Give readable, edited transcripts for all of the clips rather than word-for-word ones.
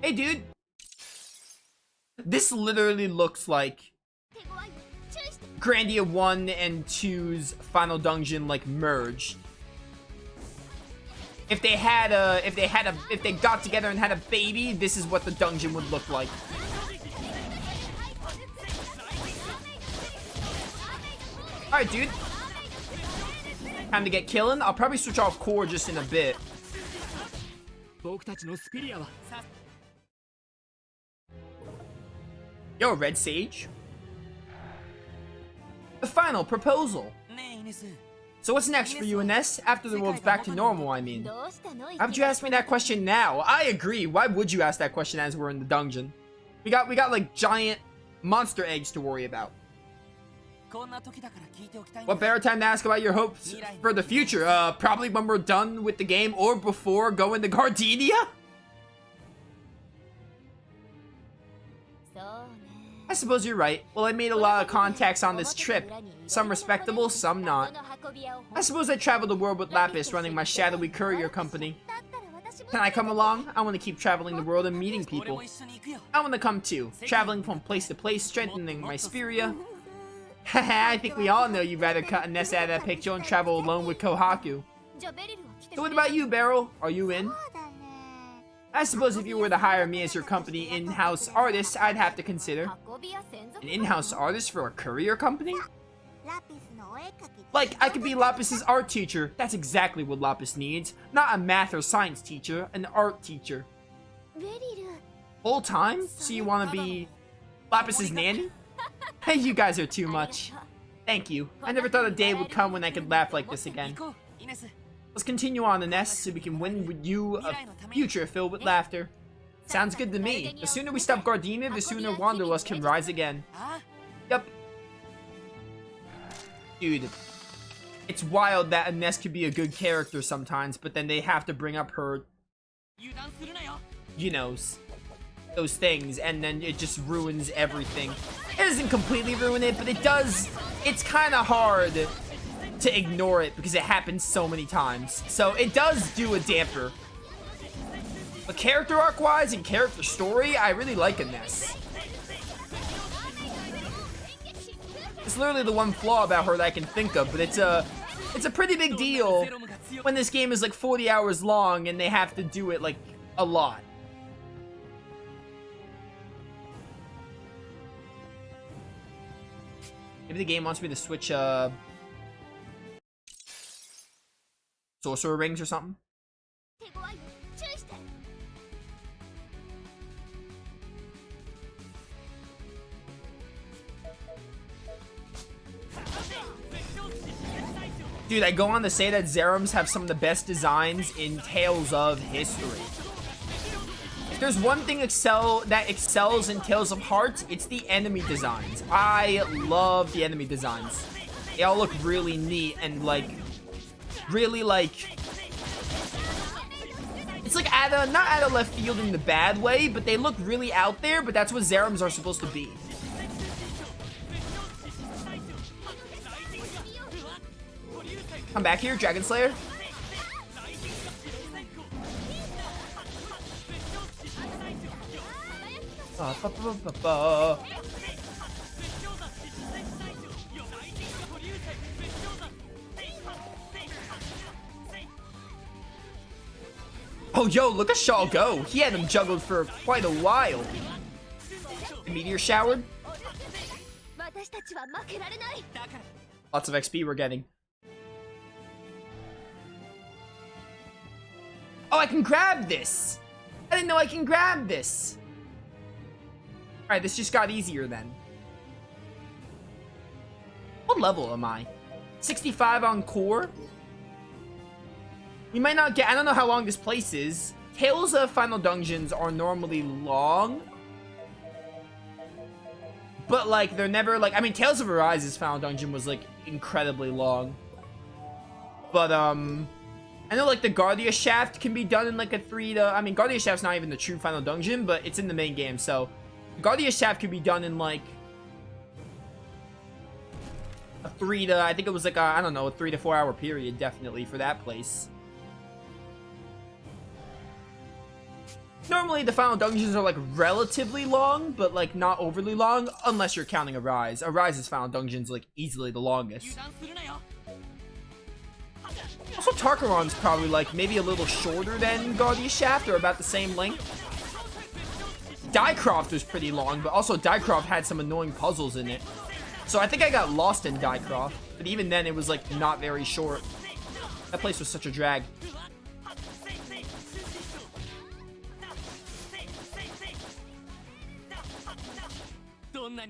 Hey, dude. This literally looks like Grandia 1 and 2's final dungeon like merged. If they got together and had a baby, this is what the dungeon would look like. Alright, dude. Time to get killing. I'll probably switch off core just in a bit. Yo, Red Sage. The final proposal. So what's next for you, Ines? After the world's back to normal, I mean. How would you ask me that question now? I agree. Why would you ask that question as we're in the dungeon? We got like giant monster eggs to worry about. What better time to ask about your hopes for the future? Probably when we're done with the game or before going to Gardenia? I suppose you're right. Well, I made a lot of contacts on this trip. Some respectable, some not. I suppose I traveled the world with Lapis running my shadowy courier company. Can I come along? I want to keep traveling the world and meeting people. I want to come too. Traveling from place to place, strengthening my spiria. Haha, I think we all know you'd rather cut a nest out of that picture and travel alone with Kohaku. So what about you, Beryl? Are you in? I suppose if you were to hire me as your company in-house artist, I'd have to consider. An in-house artist for a courier company? Like, I could be Lapis's art teacher. That's exactly what Lapis needs. Not a math or science teacher, an art teacher. Full time? So you want to be Lapis's nanny? Hey, you guys are too much. Thank you. I never thought a day would come when I could laugh like this again. Let's continue on, Ines, so we can win with you a future filled with laughter. Sounds good to me. The sooner we stop Gardenia, the sooner Wanderlust can rise again. Yep. Dude, it's wild that Ines could be a good character sometimes, but then they have to bring up her, you know, those things, and then it just ruins everything. It doesn't completely ruin it, but it does. It's kind of hard to ignore it because it happens so many times. So it does do a damper. But character arc-wise and character story, I really like Ines. It's literally the one flaw about her that I can think of, but it's a pretty big deal when this game is like 40 hours long and they have to do it like a lot. Maybe the game wants me to switch sorcerer rings or something. Dude, I go on to say that Zerums have some of the best designs in Tales of history. If there's one thing that excels in Tales of Hearts, it's the enemy designs. I love the enemy designs. They all look really neat and like really like, it's like not out of left field in the bad way, but they look really out there, but that's what Zerums are supposed to be. Come back here, Dragon Slayer. Oh, yo, look at Shaw go. He had him juggled for quite a while. The meteor showered. Lots of XP we're getting. Oh, I can grab this. I didn't know I can grab this. Alright, this just got easier then. What level am I? 65 on core? We might not get... I don't know how long this place is. Tales of Final Dungeons are normally long. But, like, they're never, like... I mean, Tales of Arise's Final Dungeon was, like, incredibly long. But, I know, like, the Gardenia Shaft can be done in, like, a 3 to... I mean, Gardenia Shaft's not even the true Final Dungeon, but it's in the main game, so... Gardenia Shaft could be done in, like... a 3 to... I think it was, like, I don't know, a 3 to 4 hour period, definitely, for that place. Normally, the final dungeons are, like, relatively long, but, like, not overly long, unless you're counting Arise. Arise's final dungeon's, like, easily the longest. Also, Tarkaron's probably, like, maybe a little shorter than Gaudia's Shaft, or about the same length. Diecroft was pretty long, but also Diecroft had some annoying puzzles in it. So I think I got lost in Diecroft, but even then it was, like, not very short. That place was such a drag.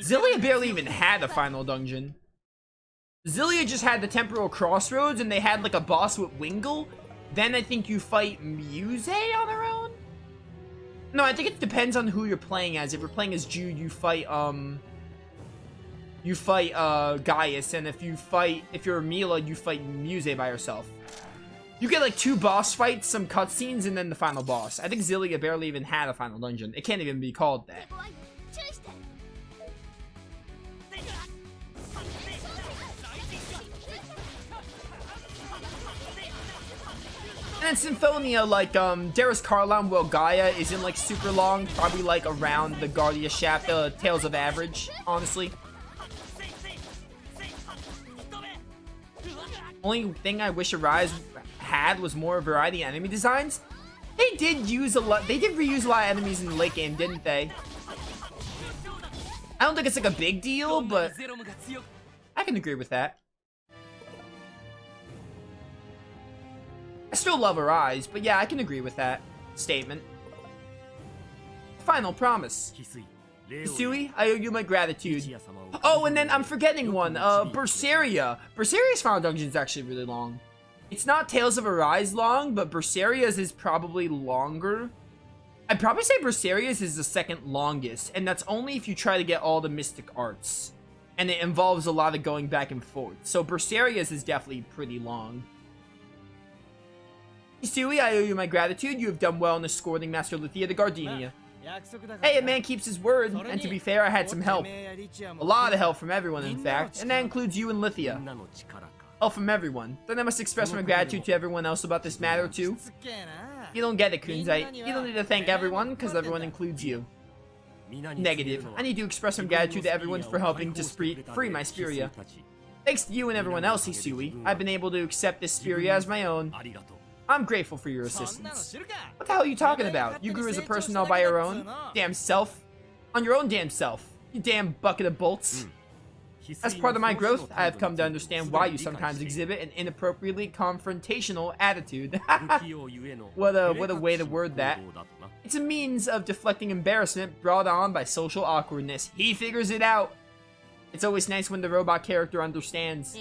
Zillia barely even had a final dungeon. Zillia just had the Temporal Crossroads, and they had, like, a boss with Wingle. Then I think you fight Muse on her own? No, I think it depends on who you're playing as. If you're playing as Jude, you fight Gaius, and if you're Mila, you fight Muse by herself. You get, like, 2 boss fights, some cutscenes, and then the final boss. I think Zillia barely even had a final dungeon. It can't even be called that. And in Symphonia, like, Darius Carlon, well, Gaia isn't, like, super long. Probably, like, around the Guardia Shaft, Tales of Average, honestly. Only thing I wish Arise had was more variety in enemy designs. They did reuse a lot of enemies in the late game, didn't they? I don't think it's, like, a big deal, but I can agree with that. I still love Arise, but yeah, I can agree with that statement. Final promise. Hisui, I owe you my gratitude. Oh, and then I'm forgetting one. Berseria. Berseria's final dungeon is actually really long. It's not Tales of Arise long, but Berseria's is probably longer. I'd probably say Berseria's is the second longest, and that's only if you try to get all the mystic arts. And it involves a lot of going back and forth. So Berseria's is definitely pretty long. Hisui, I owe you my gratitude. You have done well in escorting Master Lithia to Gardenia. Hey, a man keeps his word, and to be fair, I had some help. A lot of help from everyone, in fact, and that includes you and Lithia. Help from everyone. Then I must express my gratitude to everyone else about this matter, too. You don't get it, Kunzite. You don't need to thank everyone, because everyone includes you. Negative. I need to express some gratitude to everyone for helping to free my Spiria. Thanks to you and everyone else, Hisui, I've been able to accept this Spiria as my own. I'm grateful for your assistance. What the hell are you talking about? You grew as a person all by your own? Damn self. On your own damn self. You damn bucket of bolts. As part of my growth, I have come to understand why you sometimes exhibit an inappropriately confrontational attitude. What a way to word that. It's a means of deflecting embarrassment brought on by social awkwardness. He figures it out. It's always nice when the robot character understands.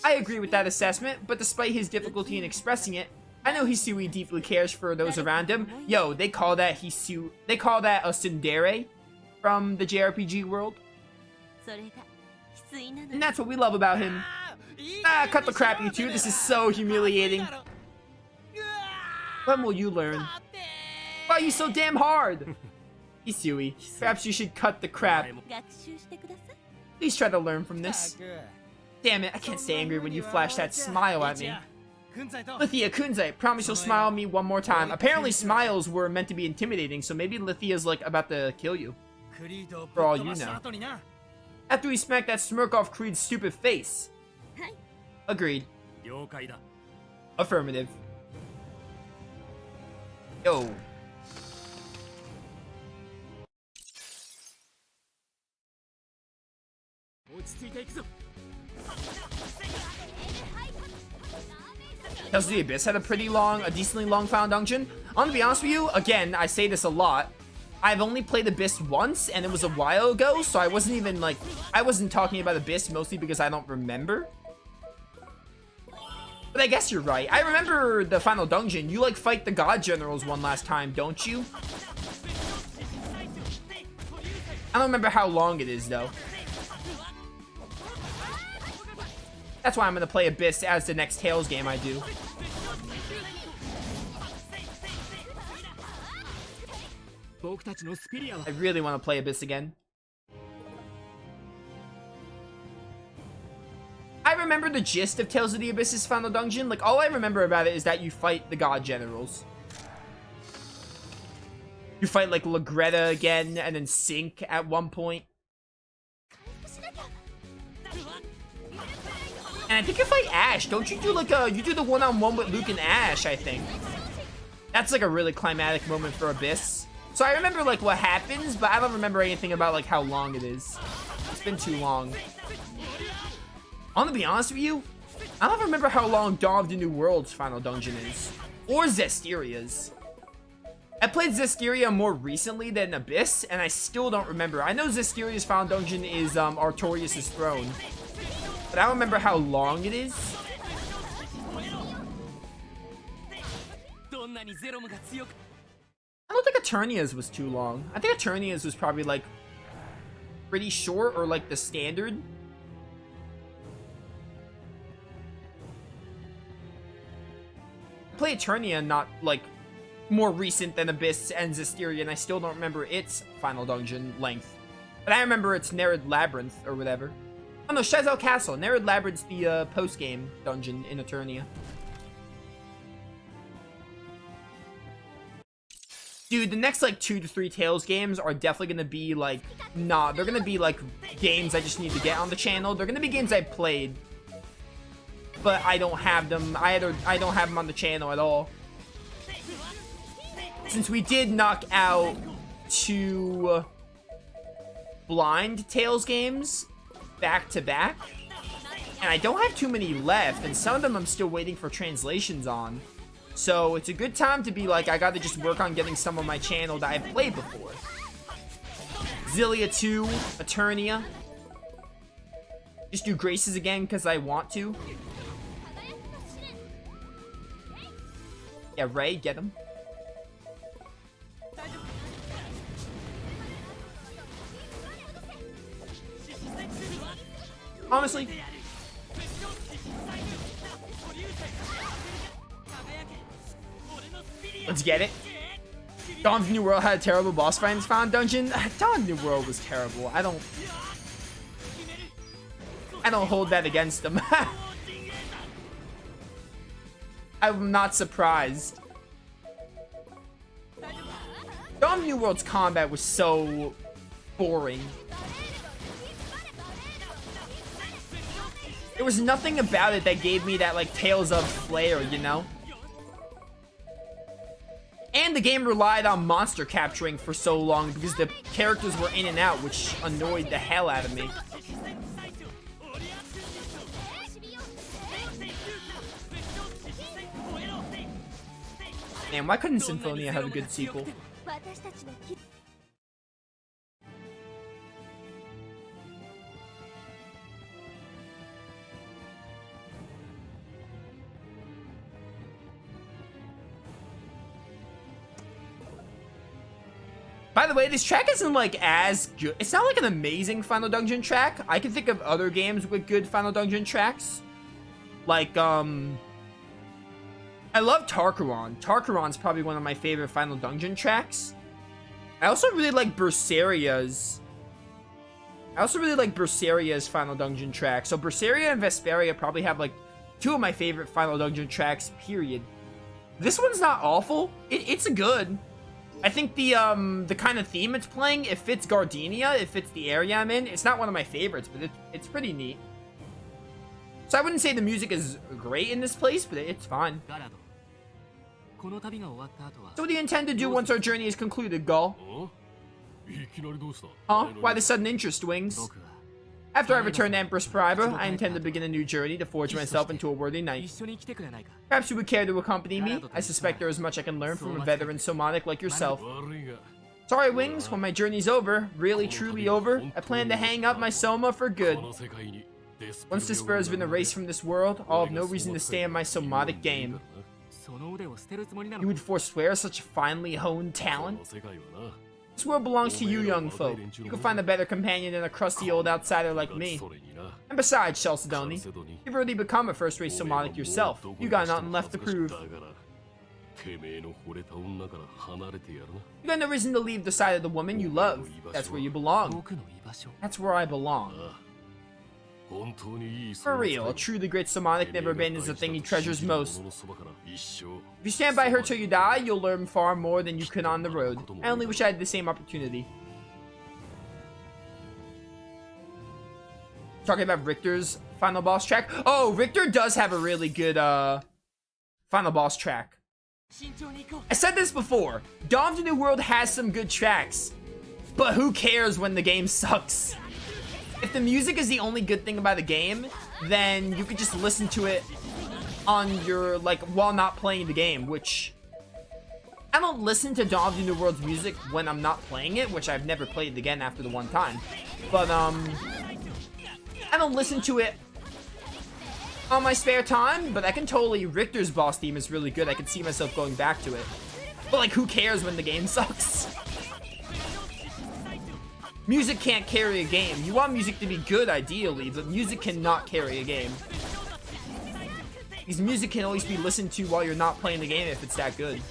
I agree with that assessment, but despite his difficulty in expressing it, I know Hisui deeply cares for those around him. Yo, they call that a tsundere from the JRPG world. And that's what we love about him. Ah, cut the crap, you two. This is so humiliating. When will you learn? Why are you so damn hard? Hisui, perhaps you should cut the crap. Please try to learn from this. Damn it, I can't stay angry when you flash that smile at me. Lithia, Kunzite, promise you'll smile at me one more time. Apparently smiles were meant to be intimidating, so maybe Lithia's like about to kill you. For all you know. After we smack that smirk off Creed's stupid face. Agreed. Affirmative. Yo. Tales of the Abyss had a decently long final dungeon. I'm gonna be honest with you, again, I say this a lot. I've only played Abyss once, and it was a while ago, so I wasn't even, like, I wasn't talking about Abyss mostly because I don't remember. But I guess you're right. I remember the final dungeon. You, like, fight the God Generals one last time, don't you? I don't remember how long it is, though. That's why I'm gonna play Abyss as the next Tales game I do. I really want to play Abyss again. I remember the gist of Tales of the Abyss's final dungeon. Like, all I remember about it is that you fight the God Generals. You fight like Lagretta again, and then Sink at one point. And I think you fight Ash. Don't you do like you do the one-on-one with Luke and Ash, I think. That's like a really climatic moment for Abyss. So I remember like what happens, but I don't remember anything about like how long it is. It's been too long. I'm gonna be honest with you, I don't remember how long Dawn of the New World's final dungeon is. Or Zestiria's. I played Zestiria more recently than Abyss, and I still don't remember. I know Zestiria's final dungeon is Artorias' throne. But I don't remember how long it is. I don't think Eternia's was too long. I think Eternia's was probably like pretty short, or like the standard. I play Eternia not like more recent than Abyss and Zestiria, and I still don't remember its final dungeon length. But I remember it's Nerid Labyrinth or whatever. Oh no, Shazel Castle. Nerid Labyrinth's the post-game dungeon in Eternia. Dude, the next like 2 to 3 Tales games are definitely gonna be like, they're gonna be like games I just need to get on the channel. They're gonna be games I played, but I don't have them. I don't have them on the channel at all. Since we did knock out 2 blind Tales games back to back, and I don't have too many left, and some of them I'm still waiting for translations on. So it's a good time to be like, I gotta just work on getting some on my channel that I've played before. Xillia 2, Eternia. Just do Graces again because I want to. Yeah, Ray, get him. Honestly, let's get it. Dawn of the New World had a terrible boss fight in its final dungeon. Dawn of the New World was terrible. I don't hold that against them. I'm not surprised. Dawn of the New World's combat was so boring. There was nothing about it that gave me that, like, Tales of flair, you know? And the game relied on monster capturing for so long because the characters were in and out, which annoyed the hell out of me. Man, why couldn't Symphonia have a good sequel? By the way, this track isn't like as good. It's not like an amazing Final Dungeon track. I can think of other games with good Final Dungeon tracks. Like, I love Tarkaron. Tarkaron's probably one of my favorite Final Dungeon tracks. I also really like Berseria's. Final Dungeon track. So Berseria and Vesperia probably have like 2 of my favorite Final Dungeon tracks, period. This one's not awful. It's good. I think the kind of theme it's playing, it fits Gardenia, it fits the area I'm in. It's not one of my favorites, but it's pretty neat. So I wouldn't say the music is great in this place, but it's fine. So what do you intend to do once our journey is concluded, Gull? Huh? Why the sudden interest, Wings? After I return to Empress Priber, I intend to begin a new journey to forge myself into a worthy knight. Perhaps you would care to accompany me? I suspect there is much I can learn from a veteran Somonic like yourself. Sorry, Wings, when my journey's over, really truly over, I plan to hang up my Soma for good. Once Despair has been erased from this world, I'll have no reason to stay in my Somatic game. You would forswear such a finely honed talent? This world belongs to you, young folk. You can find a better companion than a crusty old outsider like me. And besides, Chalcedony, you've already become a first-rate Somonic yourself. You got nothing left to prove. You got no reason to leave the side of the woman you love. That's where you belong. That's where I belong. For real, a truly great Shamanic never abandons the thing he treasures most. If you stand by her till you die, you'll learn far more than you could on the road. I only wish I had the same opportunity. Talking about Richter's final boss track. Oh, Richter does have a really good final boss track. I said this before. Dawn of the New World has some good tracks, but who cares when the game sucks? If the music is the only good thing about the game, then you could just listen to it on your, like, while not playing the game, which I don't listen to Dawn of the New World's music when I'm not playing it, which I've never played again after the one time. But I don't listen to it on my spare time, but I can totally... Richter's boss theme is really good. I can see myself going back to it. But, like, who cares when the game sucks? Music can't carry a game. You want music to be good, ideally, but music cannot carry a game. Because music can always be listened to while you're not playing the game if it's that good.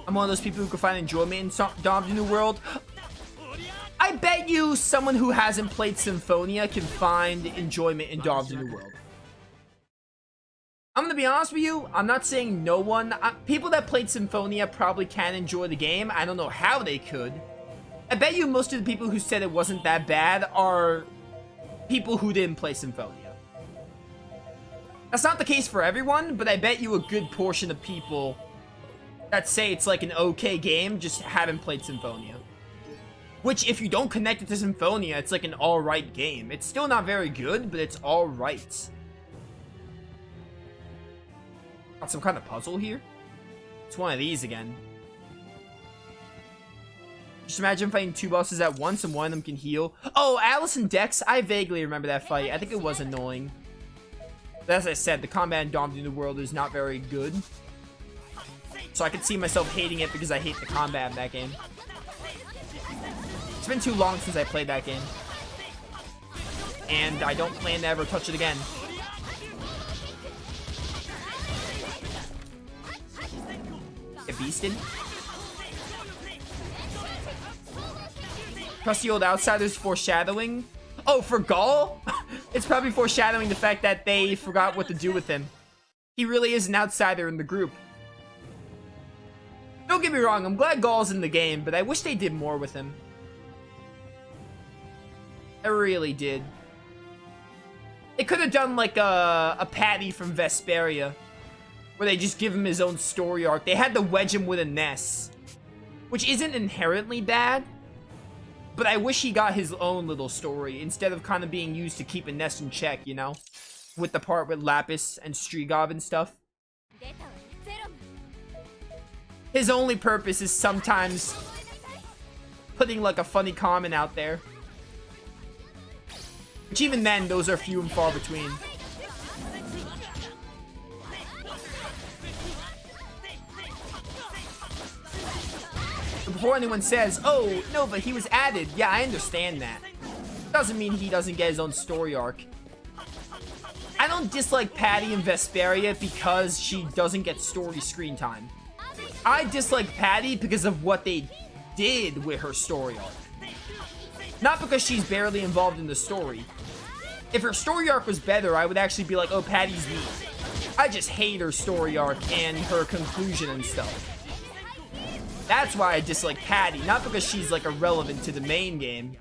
I'm one of those people who can find enjoyment in Dawn of the New World. I bet you someone who hasn't played Symphonia can find enjoyment in Dawn of the New World. I'm gonna be honest with you, I'm not saying no one. People that played Symphonia probably can enjoy the game. I don't know how they could. I bet you most of the people who said it wasn't that bad are people who didn't play Symphonia. That's not the case for everyone, but I bet you a good portion of people that say it's like an okay game just haven't played Symphonia. Which, if you don't connect it to Symphonia, it's like an alright game. It's still not very good, but it's alright. Got some kind of puzzle here? It's one of these again. Just imagine fighting two bosses at once and one of them can heal. Oh, Alice and Dex? I vaguely remember that fight. I think it was annoying. But as I said, the combat in Dawn of the New World is not very good. So I could see myself hating it because I hate the combat in that game. It's been too long since I played that game. And I don't plan to ever touch it again. Get beasted. Trusty old outsiders foreshadowing. Oh, for Gaul? It's probably foreshadowing the fact that they forgot what to do with him. He really is an outsider in the group. Don't get me wrong, I'm glad Gaul's in the game, but I wish they did more with him. I really did. They could have done like a Patty from Vesperia, where they just give him his own story arc. They had to wedge him with a Ness, which isn't inherently bad, but I wish he got his own little story instead of kind of being used to keep a Ness in check, you know? With the part with Lapis and Strigov and stuff. His only purpose is sometimes putting like a funny comment out there. Which even then, those are few and far between. But before anyone says, oh, no, but he was added. Yeah, I understand that. Doesn't mean he doesn't get his own story arc. I don't dislike Patty and Vesperia because she doesn't get story screen time. I dislike Patty because of what they did with her story arc. Not because she's barely involved in the story. If her story arc was better, I would actually be like, oh, Patty's neat. I just hate her story arc and her conclusion and stuff. That's why I dislike Patty, not because she's like irrelevant to the main game.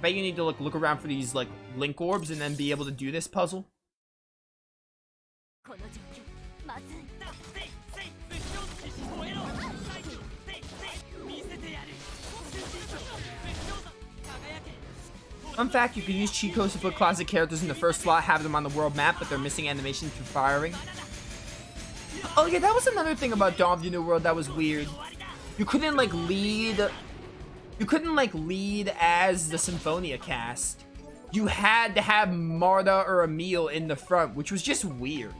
Bet you need to look around for these like link orbs and then be able to do this puzzle. Fun fact, you can use cheat codes to put classic characters in the first slot, have them on the world map, but they're missing animation for firing. Oh yeah, that was another thing about Dawn of the New World that was weird. You couldn't like lead... You couldn't like lead as the Symphonia cast. You had to have Marta or Emil in the front, which was just weird.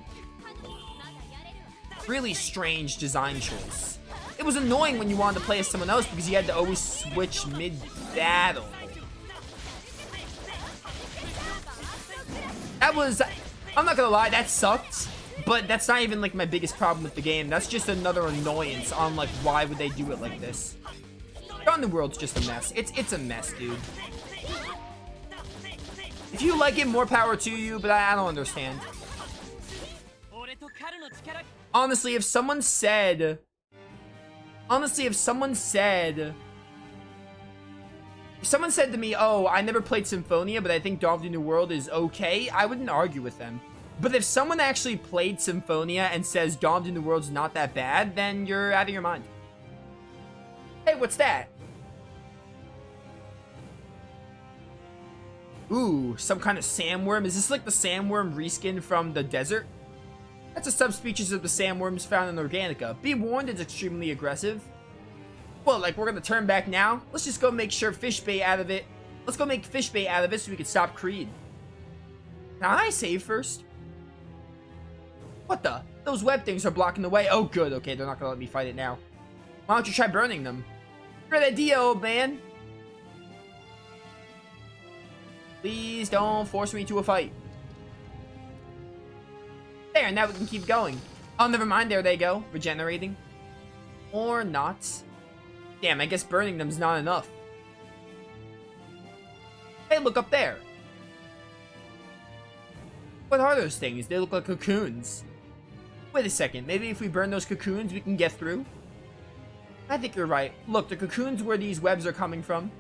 Really strange design choice. It was annoying when you wanted to play as someone else because you had to always switch mid-battle. That was... I'm not gonna lie, that sucked. But that's not even, like, my biggest problem with the game. That's just another annoyance on, like, why would they do it like this? Gone the World's just a mess. It's a mess, dude. If you like it, more power to you, but I don't understand. Honestly, if someone said... If someone said to me, oh, I never played Symphonia, but I think Dawn of the New World is okay, I wouldn't argue with them. But if someone actually played Symphonia and says Dawn of the New World's not that bad, then you're out of your mind. Hey, what's that? Ooh, some kind of sandworm. Is this like the sandworm reskin from the desert? That's a subspecies of the sandworms found in Organica. Be warned, it's extremely aggressive. Well, like, we're gonna turn back now? Let's just go make sure fish bait out of it. Let's go make fish bait out of it so we can stop Creed. Now, I save first. What the? Those web things are blocking the way. Oh, good. Okay, they're not gonna let me fight it now. Why don't you try burning them? Great idea, old man. Please don't force me to a fight. There, now we can keep going. Oh, never mind. There they go. Regenerating. Or not. Damn, I guess burning them's not enough. Hey, look up there. What are those things? They look like cocoons. Wait a second. Maybe if we burn those cocoons, we can get through? I think you're right. Look, the cocoons where these webs are coming from.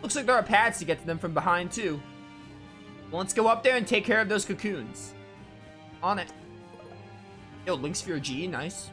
Looks like there are paths to get to them from behind, too. Well, let's go up there and take care of those cocoons. On it. Yo, Link Sphere G, nice.